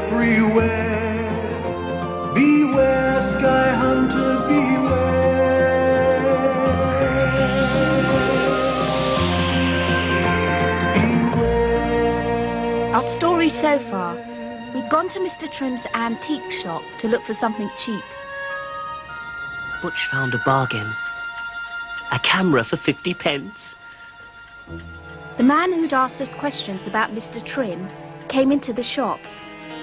everywhere. Beware, sky hunter, beware. Beware. Our story so far, we've gone to Mr. Trim's antique shop to look for something cheap. Butch found a bargain. A camera for 50 pence. The man who'd asked us questions about Mr. Trim came into the shop.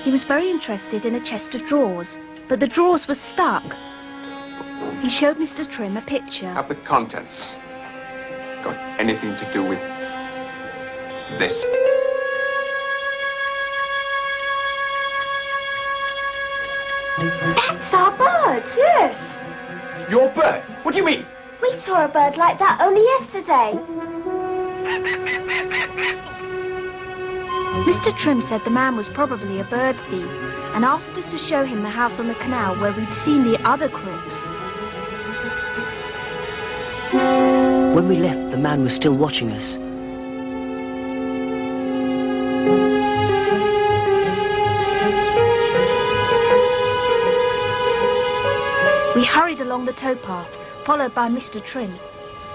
He was very interested in a chest of drawers, but the drawers were stuck. He showed Mr. Trim a picture. Have the contents got anything to do with this? That's our bird, yes. Your bird? What do you mean? We saw a bird like that only yesterday. Mr. Trim said the man was probably a bird thief and asked us to show him the house on the canal where we'd seen the other crooks. When we left, the man was still watching us. We hurried along the towpath, followed by Mr. Trim.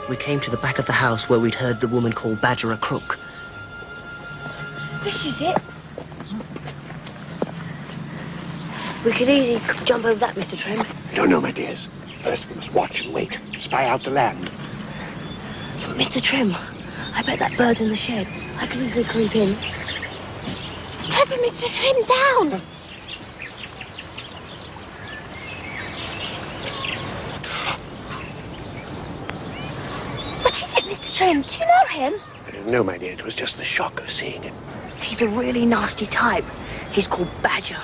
We came to the back of the house where we'd heard the woman call Badger a crook. This is it. We could easily jump over that, Mr. Trim. No, my dears. First we must watch and wait, spy out the land. But Mr. Trim, I bet that bird's in the shed. I could easily creep in. Trevor, Mr. Trim, down. What is it, Mr. Trim? Do you know him? No, my dear, it was just the shock of seeing him. He's a really nasty type. He's called Badger.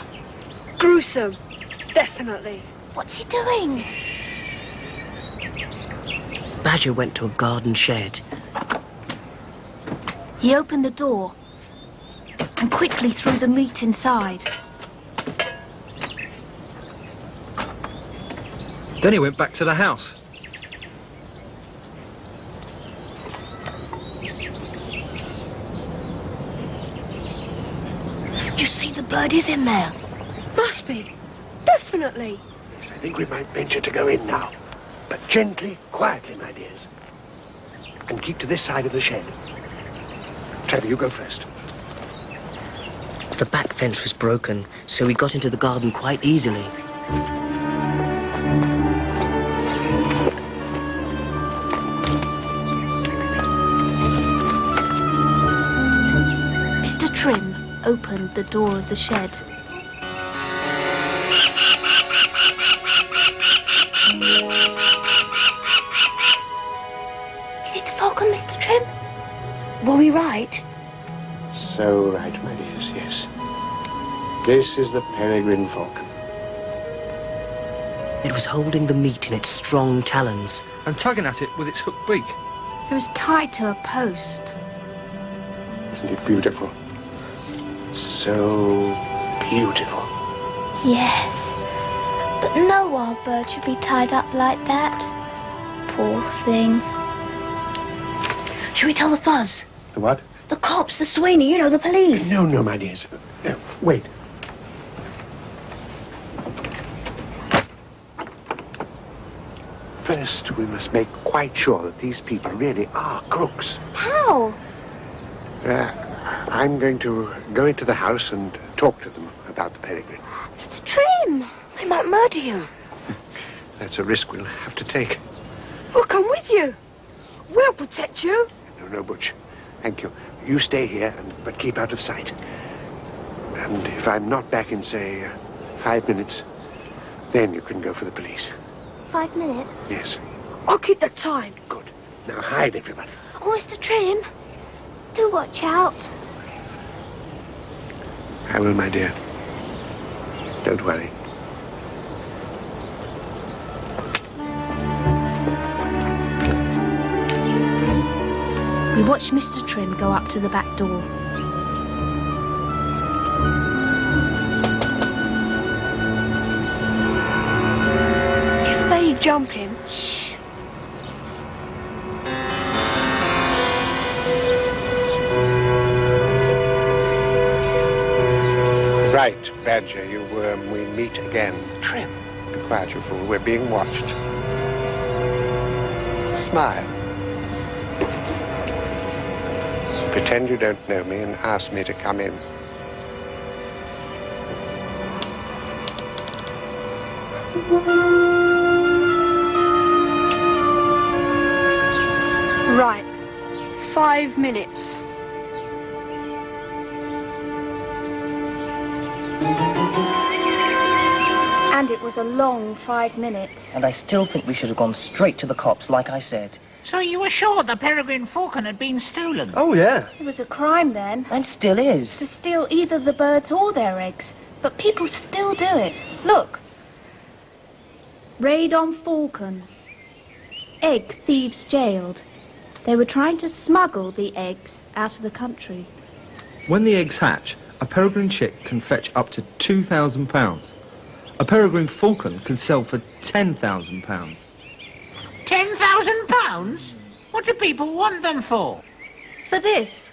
Gruesome. Definitely. What's he doing? Badger went to a garden shed. He opened the door and quickly threw the meat inside. Then he went back to the house. You see, the bird is in there. Must be. Definitely. Yes, I think we might venture to go in now. But gently, quietly, my dears. And keep to this side of the shed. Trevor, you go first. The back fence was broken, so we got into the garden quite easily. Mr. Trim opened the door of the shed. Is it the falcon, Mr. Trim? Were we right? So right, my dears, yes. This is the peregrine falcon. It was holding the meat in its strong talons. And tugging at it with its hooked beak. It was tied to a post. Isn't it beautiful? So beautiful. Yes. But no wild bird should be tied up like that. Poor thing. Should we tell the fuzz? The what? The cops, the Sweeney, you know, the police. No, my dears. Wait. First, we must make quite sure that these people really are crooks. How? I'm going to go into the house and talk to them about the peregrine. Mr. Trim. They might murder you. That's a risk we'll have to take. We'll come with you. We'll protect you. No, Butch. Thank you. You stay here, but keep out of sight. And if I'm not back in, say, 5 minutes, then you can go for the police. 5 minutes? Yes. I'll keep the time. Good. Now hide, everybody. Oh, Mr. Trim. Do watch out. I will, my dear. Don't worry. We watched Mr. Trim go up to the back door. If they jump him... Shh. Right. Badger, you worm. We meet again. Trim. Be quiet, you fool. We're being watched. Smile. Pretend you don't know me and ask me to come in. Right. 5 minutes. And it was a long 5 minutes. And I still think we should have gone straight to the cops, like I said. So you were sure the peregrine falcon had been stolen? Oh, yeah. It was a crime then And still is. to steal either the birds or their eggs. But people still do it. Look. Raid on falcons. Egg thieves jailed. They were trying to smuggle the eggs out of the country. When the eggs hatch, a peregrine chick can fetch up to £2,000. A peregrine falcon can sell for £10,000. £10,000? What do people want them for? For this.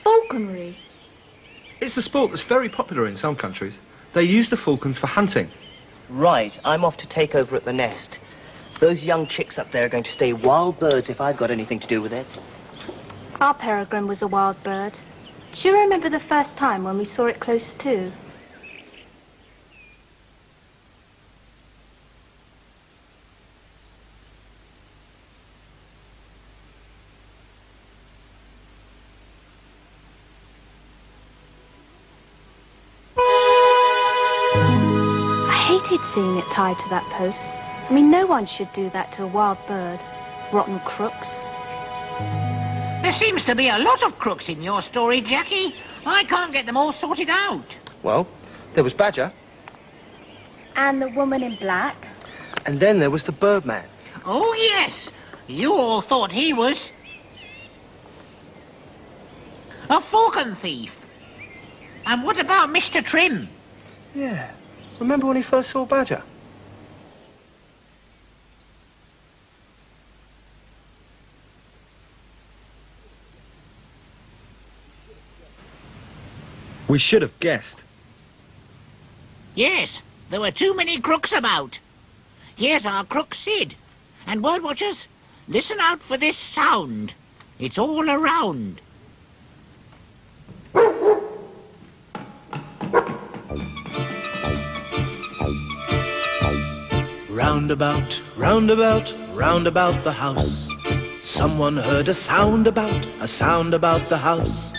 Falconry. It's a sport that's very popular in some countries. They use the falcons for hunting. Right, I'm off to take over at the nest. Those young chicks up there are going to stay wild birds if I've got anything to do with it. Our peregrine was a wild bird. Do you remember the first time when we saw it close to? I hated seeing it tied to that post. I mean, no one should do that to a wild bird. Rotten crooks. There seems to be a lot of crooks in your story, Jackie. I can't get them all sorted out. Well, there was Badger, And the woman in black. and then there was the Birdman. Oh, yes. You all thought he was a falcon thief. And what about Mr. Trim? Yeah. Remember when he first saw Badger? We should have guessed. Yes, there were too many crooks about. Here's our crook Sid. And word watchers, listen out for this sound. It's all around. Roundabout, roundabout, roundabout the house. Someone heard a sound about the house.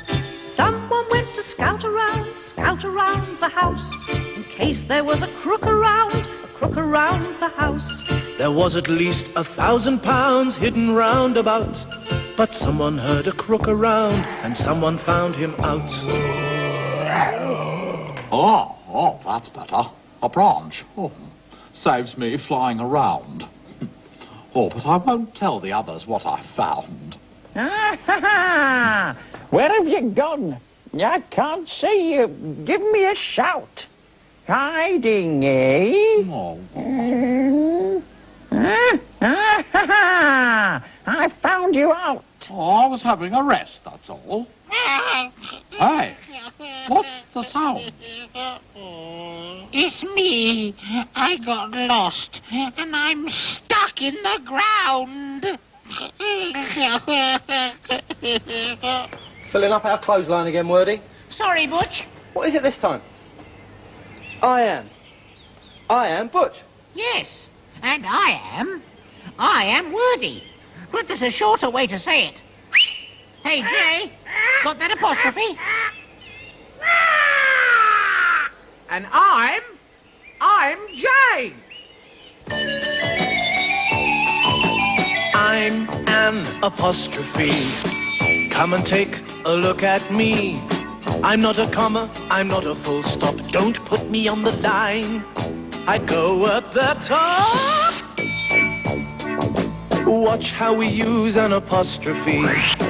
Someone went to scout around the house, in case there was a crook around the house. There was at least £1,000 hidden roundabout, but someone heard a crook around, and someone found him out. Oh, that's better. A branch. Oh, saves me flying around. Oh, but I won't tell the others what I found. Where have you gone? I can't see you. Give me a shout. Hiding, eh? Oh. I found you out. Oh, I was having a rest, that's all. Hey, what's the sound? It's me. I got lost, and I'm stuck in the ground. Filling up our clothesline again, Wordy. Sorry, Butch. What is it this time? I am Butch. Yes, and I am Wordy. But there's a shorter way to say it. Hey, Jay, got that apostrophe? And I'm Jay. I'm an apostrophe. Come and take a look at me. I'm not a comma, I'm not a full stop. Don't put me on the line. I go at the top. Watch how we use an apostrophe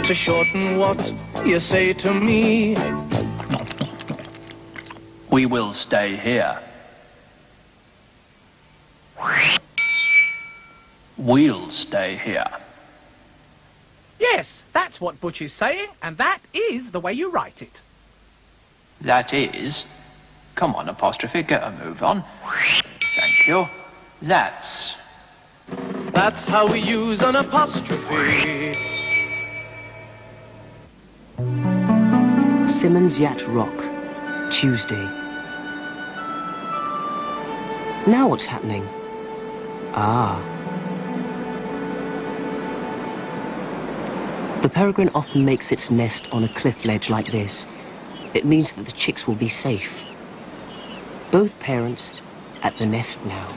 to shorten what you say to me. We will stay here. We'll stay here. Yes, that's what Butch is saying, and that is the way you write it. That is, Come on, Apostrophe, get a move on. Thank you. That's how we use an apostrophe. Simmons Yacht Rock, Tuesday. Now what's happening? Ah. The peregrine often makes its nest on a cliff ledge like this. It means that the chicks will be safe. Both parents at the nest now.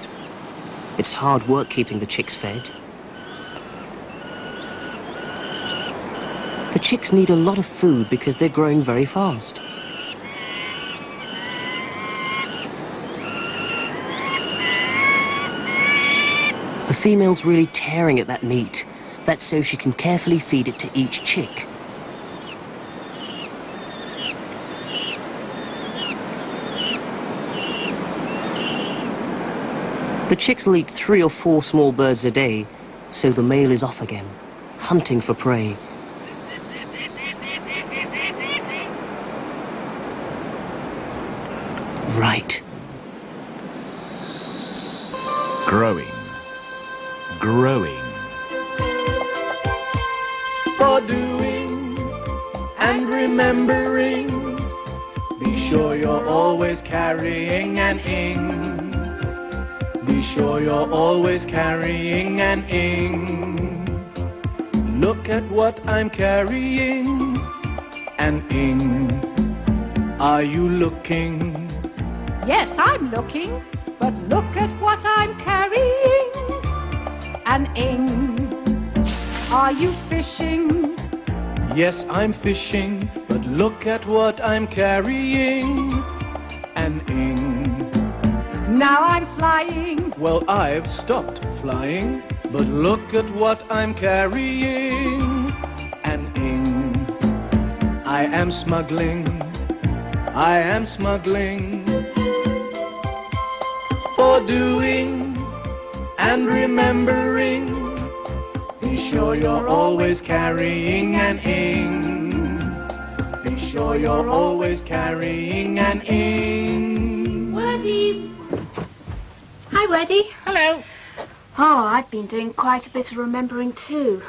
It's hard work keeping the chicks fed. The chicks need a lot of food because they're growing very fast. The female's really tearing at that meat. That's so she can carefully feed it to each chick. The chicks will eat 3 or 4 small birds a day, so the male is off again, hunting for prey. Right. Growing. Growing. For doing and remembering, be sure you're always carrying an ing. Be sure you're always carrying an ing. Look at what I'm carrying, an ing. Are you looking? Yes, I'm looking, but look at what I'm carrying. An ing. Are you fishing? Yes, I'm fishing, but look at what I'm carrying, an ing. Now I'm flying. Well, I've stopped flying, but look at what I'm carrying, an ing. I am smuggling, I am smuggling. For doing and remembering, be sure you're always carrying an ing. Be sure you're always carrying an ing. Worthy. Hi, Weddy. Hello. Oh, I've been doing quite a bit of remembering too.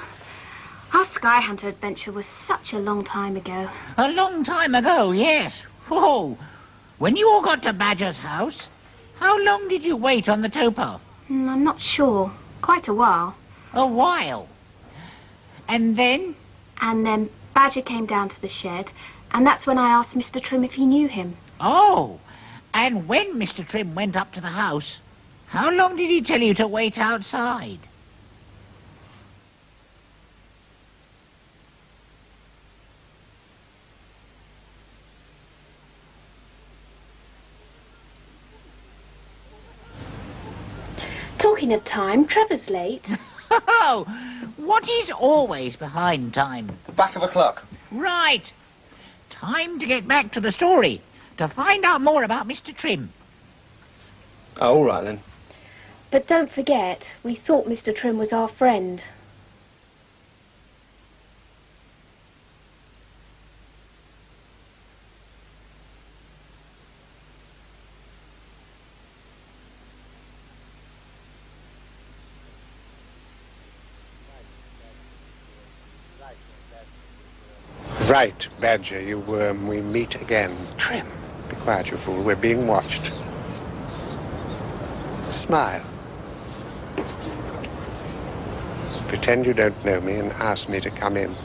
Our Sky Hunter adventure was such a long time ago. A long time ago, yes. Oh, when you all got to Badger's house, how long did you wait on the towpath? I'm not sure. Quite a while. A while. And then? And then Badger came down to the shed, and that's when I asked Mr. Trim if he knew him. Oh, and when Mr. Trim went up to the house, how long did he tell you to wait outside? Talking of time, Trevor's late. Oh, what is always behind time? The back of a clock. Right. Time to get back to the story, to find out more about Mr. Trim. Oh, all right then. But don't forget, we thought Mr. Trim was our friend. Right, Badger, you worm, we meet again. Trim. Be quiet, you fool, we're being watched. Smile. Pretend you don't know me and ask me to come in.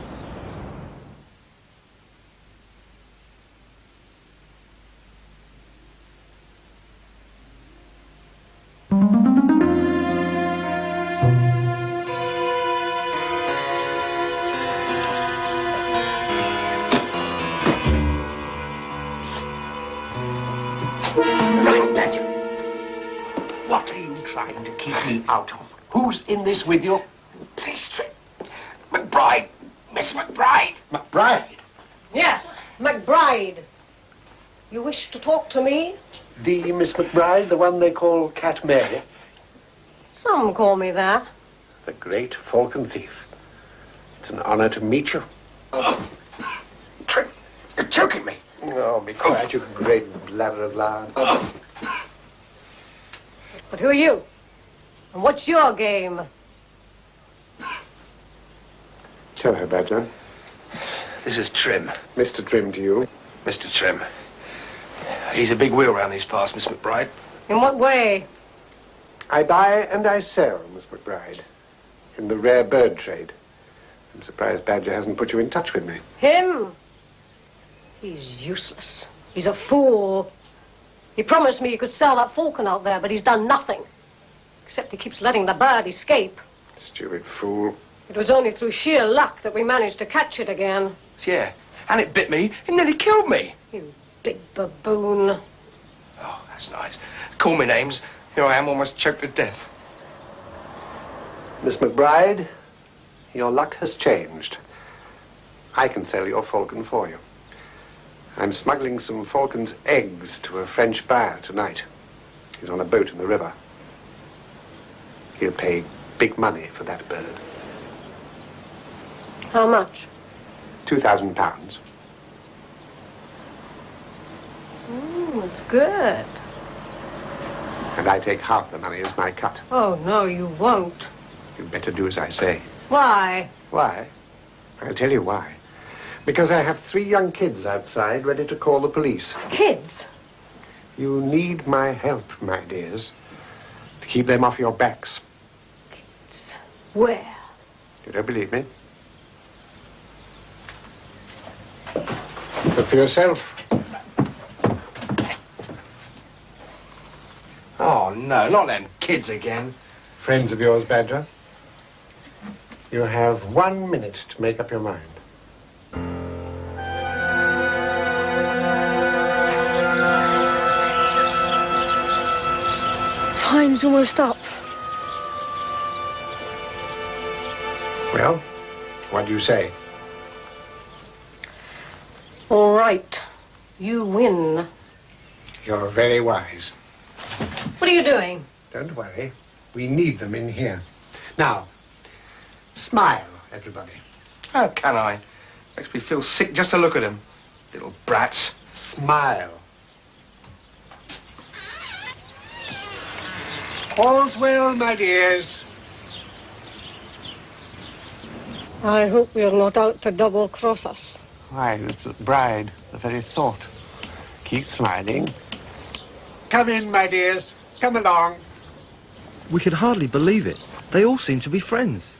Right, Badger. What are you trying to keep me out of? Who's in this with you? Please, Trim. McBride. Miss McBride. McBride? Yes, McBride. You wish to talk to me? The Miss McBride, the one they call Cat Mary? Some call me that. The great falcon thief. It's an honor to meet you. Trim, you're choking me. Oh, be quiet, you great bladder of lard. But who are you? And what's your game? Tell her, Badger. This is Trim. Mr. Trim to you. Mr. Trim. He's a big wheel round these parts, Miss McBride. In what way? I buy and I sell, Miss McBride. In the rare bird trade. I'm surprised Badger hasn't put you in touch with me. Him? He's useless. He's a fool. He promised me he could sell that falcon out there, but he's done nothing. Except he keeps letting the bird escape. Stupid fool. It was only through sheer luck that we managed to catch it again. Yeah, and it bit me and nearly killed me. You big baboon. Oh, that's nice. Call me names. Here I am, almost choked to death. Miss McBride, your luck has changed. I can sell your falcon for you. I'm smuggling some falcon's eggs to a French buyer tonight. He's on a boat in the river. He'll pay big money for that bird. How much? £2,000. It's good. And I take half the money as my cut. Oh, no, you won't. You'd better do as I say. Why? Why? I'll tell you why. Because I have 3 young kids outside ready to call the police. Kids? You need my help, my dears, to keep them off your backs. Kids? Where? You don't believe me? Look for yourself. Oh, no, not them kids again. Friends of yours, Badger. You have 1 minute to make up your mind. Time's almost up. Well, what do you say? All right. You win. You're very wise. What are you doing? Don't worry. We need them in here. Now, smile, everybody. How can I? Makes me feel sick just to look at them. Little brats. Smile. All's well, my dears. I hope you're not out to double-cross us. Why, Mr. Bride, the very thought. Keep smiling. Come in, my dears. Come along. We could hardly believe it. They all seem to be friends.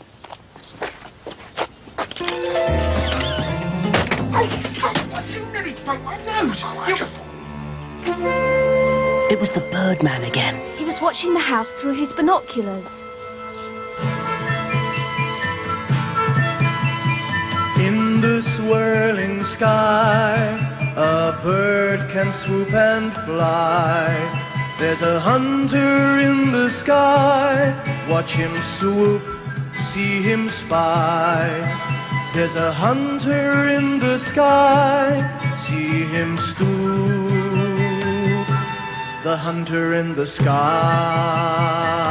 It was the Birdman again. He was watching the house through his binoculars. In the swirling sky, a bird can swoop and fly. There's a hunter in the sky. Watch him swoop, see him spy. There's a hunter in the sky. See him stoop. The hunter in the sky.